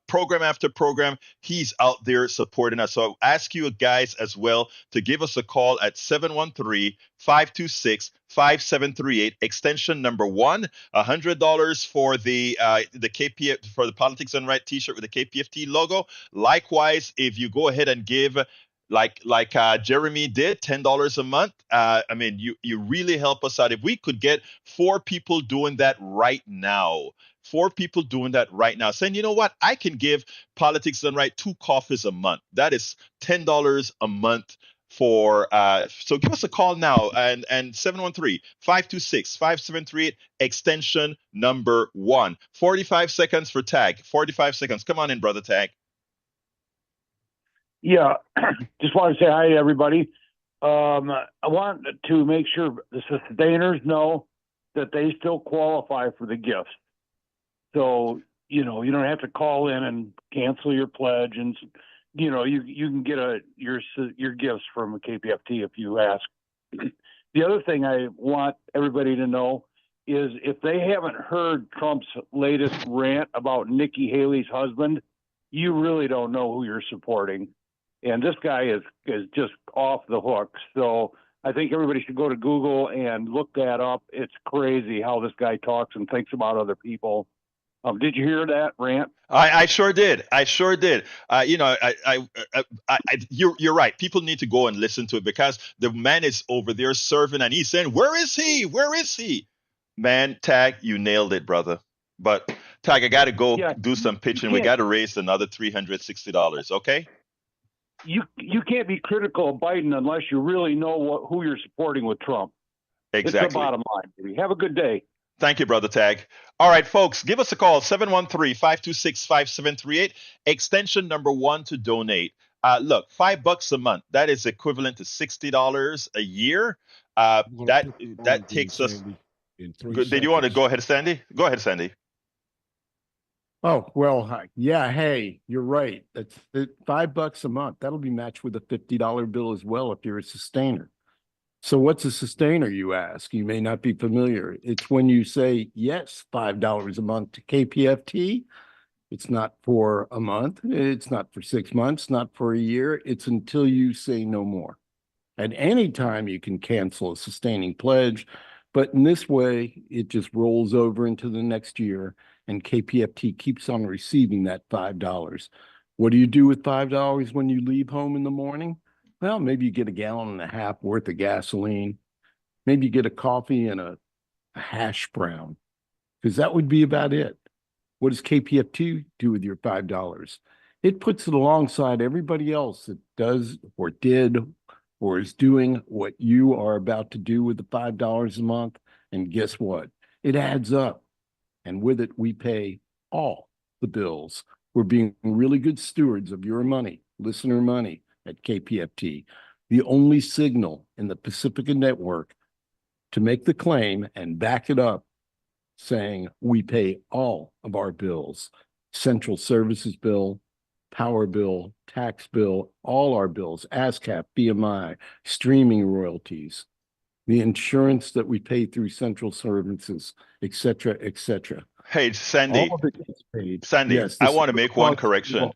program after program, he's out there supporting us. So I ask you guys as well to give us a call at 713-526-5738, extension number 1, $100 for the KPF for the Politics Done Right T-shirt with the KPFT logo. Likewise, if you go ahead and give like Jeremy did, $10 a month. You really help us out. If we could get 4 people doing that right now, 4 people doing that right now, saying, you know what, I can give Politics Done Right 2 coffees a month. That is $10 a month for so give us a call now and 713-526-5738, extension number 1. 45 seconds for Tag. 45 seconds. Come on in, brother Tag. Yeah, just want to say hi to everybody. I want to make sure the sustainers know that they still qualify for the gifts. So, you don't have to call in and cancel your pledge, and you can get your gifts from a KPFT if you ask. The other thing I want everybody to know is if they haven't heard Trump's latest rant about Nikki Haley's husband, you really don't know who you're supporting. And this guy is just off the hook. So I think everybody should go to Google and look that up. It's crazy how this guy talks and thinks about other people. Did you hear that rant? I sure did. I sure did. You're right. People need to go and listen to it because the man is over there serving and he's saying, "Where is he? Where is he?" Man, Tag, you nailed it, brother. But Tag, I got to go Yeah, do some pitching. We can't got to raise another $360. Okay? you can't be critical of Biden unless you really know who you're supporting with Trump. It's the Exactly. bottom line. Baby. Have a good day. Thank you, brother Tag. All right, folks, give us a call 713-526-5738, extension number 1 to donate. Look, $5 a month. That is equivalent to $60 a year. I'm going to That put it on that again, takes us. Sandy, in 3 Good. Did you want to seconds. go ahead, Sandy? Go ahead, Sandy. Oh, well, yeah, hey, you're right. That's $5 a month. That'll be matched with a $50 bill as well if you're a sustainer. So what's a sustainer, you ask? You may not be familiar. It's when you say yes, $5 a month to KPFT. It's not for a month. It's not for 6 months, not for a year. It's until you say no more. At any time, you can cancel a sustaining pledge, but in this way, it just rolls over into the next year, and KPFT keeps on receiving that $5. What do you do with $5 when you leave home in the morning? Well, maybe you get a gallon and a half worth of gasoline. Maybe you get a coffee and a hash brown, because that would be about it. What does KPFT do with your $5? It puts it alongside everybody else that does or did or is doing what you are about to do with the $5 a month. And guess what? It adds up. And with it, we pay all the bills. We're being really good stewards of your money, listener money at KPFT, the only signal in the Pacifica network to make the claim and back it up, saying we pay all of our bills, central services bill, power bill, tax bill, all our bills, ASCAP, BMI, streaming royalties, the insurance that we pay through central services, et cetera, et cetera. Hey, Sandy. All of it gets paid. Sandy, Yes, I want to make one correction.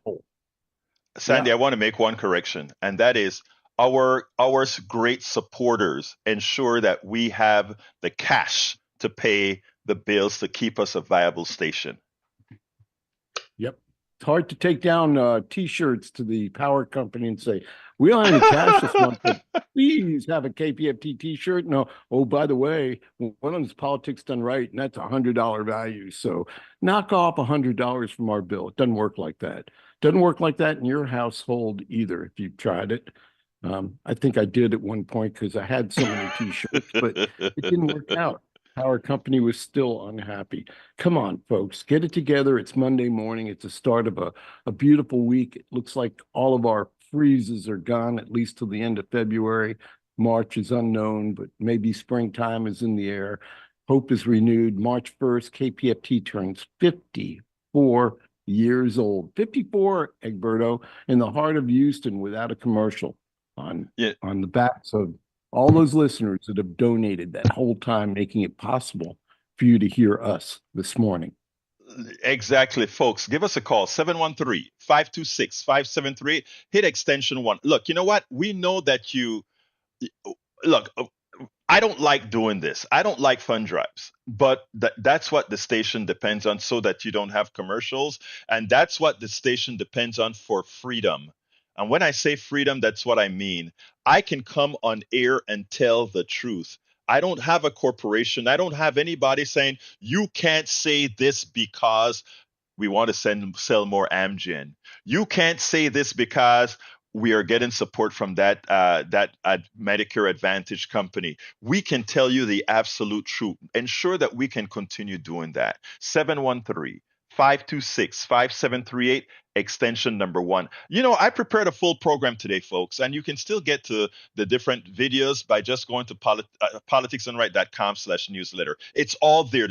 Sandy, Yeah. I want to make one correction, and that is our great supporters ensure that we have the cash to pay the bills to keep us a viable station. Yep. It's hard to take down T-shirts to the power company and say, we don't have any cash this month, but please have a KPFT T-shirt. No, oh, by the way, one of them's politics done right, and that's $100 value. So knock off $100 from our bill. It doesn't work like that. Doesn't work like that in your household either, if you've tried it. I think I did at one point because I had so many T-shirts, but it didn't work out. Power company was still unhappy. Come on, folks, get it together. It's Monday morning. It's the start of a beautiful week. It looks like all of our freezes are gone, at least till the end of February. March is unknown, but maybe springtime is in the air. Hope is renewed. March 1st, KPFT turns 54 years old. 54, Egberto, in the heart of Houston without a commercial on the backs of all those listeners that have donated that whole time, making it possible for you to hear us this morning. Exactly, folks. Give us a call, 713-526-5738. Hit extension 1. Look, you know what? We know that look, I don't like doing this. I don't like fund drives, but that's what the station depends on so that you don't have commercials. And that's what the station depends on for freedom. And when I say freedom, that's what I mean. I can come on air and tell the truth. I don't have a corporation. I don't have anybody saying, you can't say this because we want to sell more Amgen. You can't say this because we are getting support from that Medicare Advantage company. We can tell you the absolute truth. Ensure that we can continue doing that. 713 526-5738, extension number 1. You know, I prepared a full program today, folks, and you can still get to the different videos by just going to politicsandright.com/newsletter. It's all there.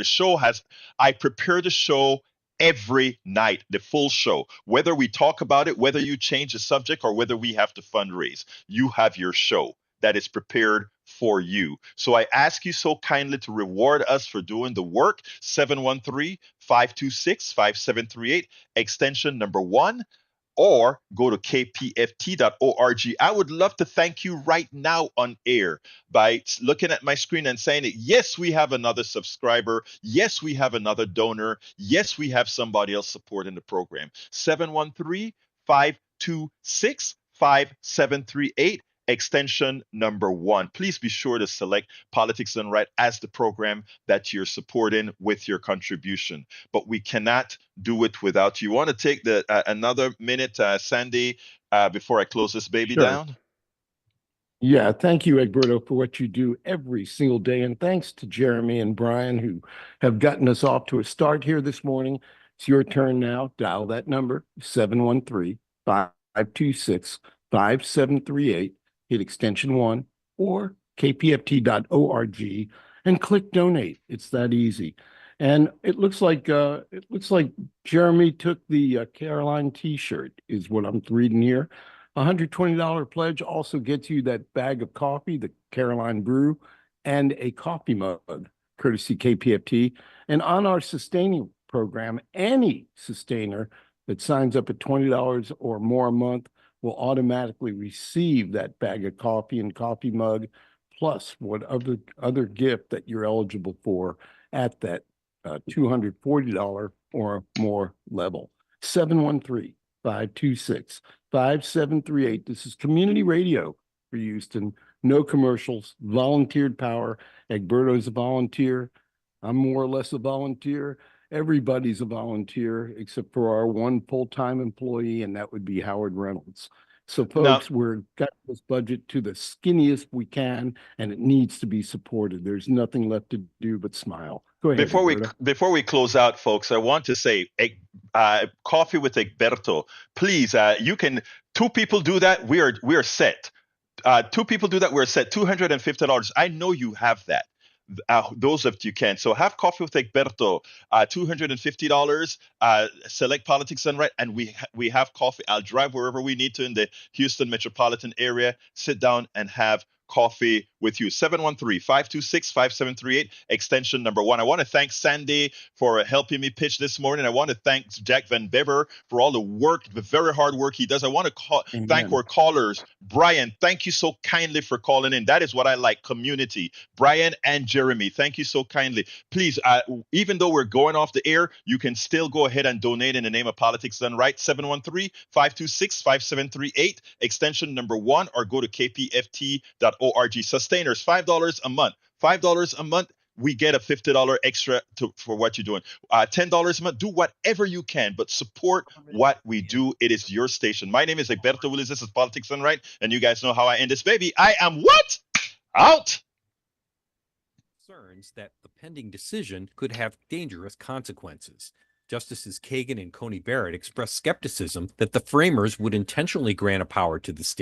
I prepare the show every night, the full show. Whether we talk about it, whether you change the subject, or whether we have to fundraise, you have your show that is prepared for you. So I ask you so kindly to reward us for doing the work. 713-526-5738, extension number 1, or go to kpft.org. I would love to thank you right now on air by looking at my screen and saying, yes, we have another subscriber. Yes, we have another donor. Yes, we have somebody else supporting the program. 713-526-5738. Extension number 1. Please be sure to select Politics Done Right as the program that you're supporting with your contribution. But we cannot do it without you. Want to take another minute, Sandy, before I close this baby down? Yeah, thank you, Egberto, for what you do every single day. And thanks to Jeremy and Brian, who have gotten us off to a start here this morning. It's your turn now. Dial that number, 713-526-5738. Hit extension 1 or kpft.org and click donate. It's that easy. And it looks like Jeremy took the Caroline T-shirt, is what I'm reading here. $120 pledge also gets you that bag of coffee, the Caroline Brew, and a coffee mug, courtesy KPFT. And on our sustaining program, any sustainer that signs up at $20 or more a month will automatically receive that bag of coffee and coffee mug, plus what other gift that you're eligible for at that $240 or more level. 713-526-5738. This is community radio for Houston. No commercials, volunteered power. Egberto's a volunteer. I'm more or less a volunteer. Everybody's a volunteer except for our one full-time employee, and that would be Howard Reynolds. So, folks, we're got this budget to the skinniest we can, and it needs to be supported. There's nothing left to do but smile. Go ahead. Before we close out, folks, I want to say, coffee with Egberto. Please, you can. 2 people do that. We are set. 2 people do that. We're set. $250. I know you have that. Those of you can. So have coffee with Egberto, $250. Select Politics Done Right, and we have coffee. I'll drive wherever we need to in the Houston metropolitan area. Sit down and have coffee with you. 713-526-5738, extension number 1. I want to thank Sandy for helping me pitch this morning. I want to thank Jack Van Bever for all the work, the very hard work he does. I want to thank our callers. Brian, thank you so kindly for calling in. That is what I like, community. Brian and Jeremy, thank you so kindly. Please, even though we're going off the air, you can still go ahead and donate in the name of Politics Done Right. 713-526-5738, extension number 1, or go to kpft.org. Sustainers, $5 a month. $5 a month, we get a $50 extra for what you're doing. $10 a month, do whatever you can, but support what we do. It is your station. My name is Egberto Willis. This is Politics Done Right, and you guys know how I end this baby. I am what? Out. Concerns that the pending decision could have dangerous consequences. Justices Kagan and Coney Barrett expressed skepticism that the framers would intentionally grant a power to the state